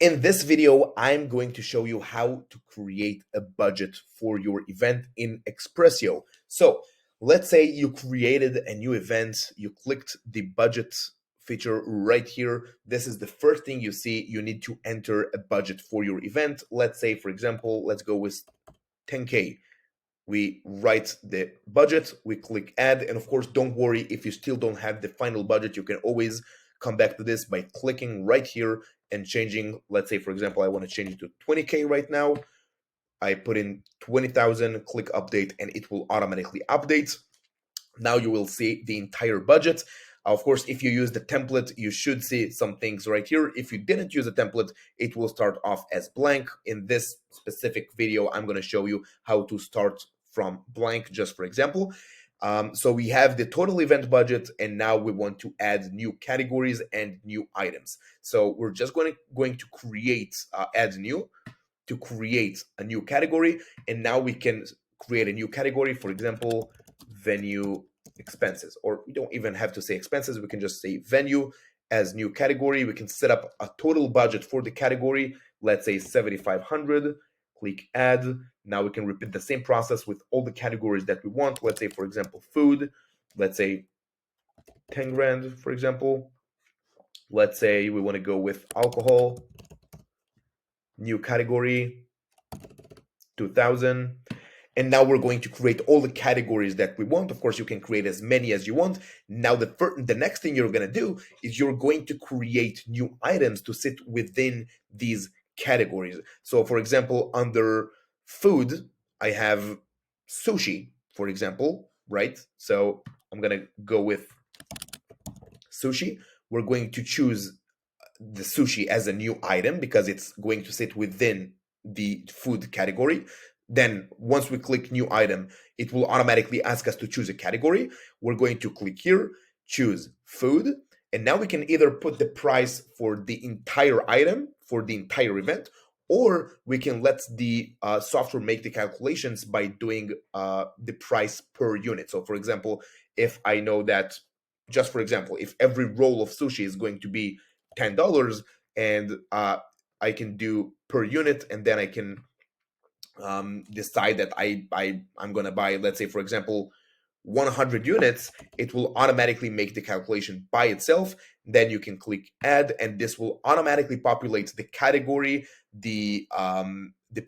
In this video, I'm going to show you how to create a budget for your event in Xpressio. So let's say you created a new event, you clicked the budget feature right here. This is the first thing you see. You need to enter a budget for your event. Let's say, for example, let's go with 10K. We write the budget, we click add, and of course, don't worry if you still don't have the final budget. You can always come back to this by clicking right here and changing. Let's say, for example, I want to change it to 20K right now. I put in 20,000, click update, and it will automatically update. Now you will see the entire budget. Of course, if you use the template, you should see some things right here. If you didn't use a template, it will start off as blank. In this specific video, I'm going to show you how to start from blank, just for example. So we have the total event budget, and now we want to add new categories and new items. So we're just going to create, add new, to create a new category, and now we can create a new category, for example, venue expenses, or we don't even have to say expenses, we can just say venue as new category. We can set up a total budget for the category, let's say 7,500, click add. Now we can repeat the same process with all the categories that we want. Let's say, for example, food, let's say 10 grand, for example. Let's say we want to go with alcohol, new category, 2,000. And now we're going to create all the categories that we want. Of course, you can create as many as you want. Now, the next thing you're going to do is you're going to create new items to sit within these categories. So, for example, under food, I have sushi, for example, right? So I'm going to go with sushi. We're going to choose the sushi as a new item because it's going to sit within the food category. Then once we click new item, it will automatically ask us to choose a category. We're going to click here, choose food, and now we can either put the price for the entire item, for the entire event, or we can let the software make the calculations by doing the price per unit. So for example, if I know that, just for example, if every roll of sushi is going to be $10, and I can do per unit, and then I can decide that I'm going to buy, let's say, for example, 100 units, it will automatically make the calculation by itself. Then you can click add, and this will automatically populate the category, the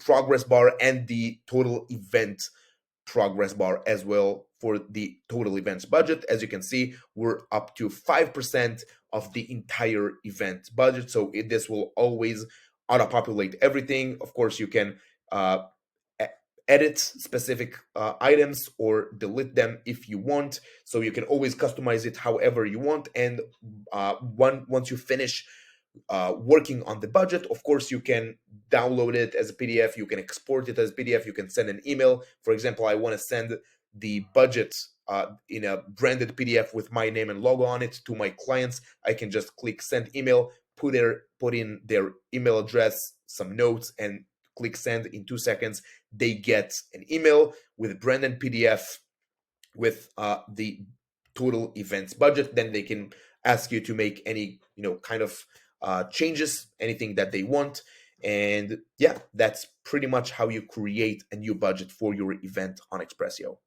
progress bar, and the total event progress bar as well for the total events budget. As you can see, we're up to 5% of the entire event budget. So this will always auto-populate everything. Of course, you can edit specific items or delete them if you want. So you can always customize it however you want. And once you finish working on the budget, of course, you can download it as a PDF, you can export it as PDF, you can send an email. For example, I want to send the budget in a branded PDF with my name and logo on it to my clients. I can just click send email, put in their email address, some notes, and click send. In 2 seconds, they get an email with branded PDF with the total events budget. Then they can ask you to make any kind of changes, anything that they want. And yeah, that's pretty much how you create a new budget for your event on Xpressio.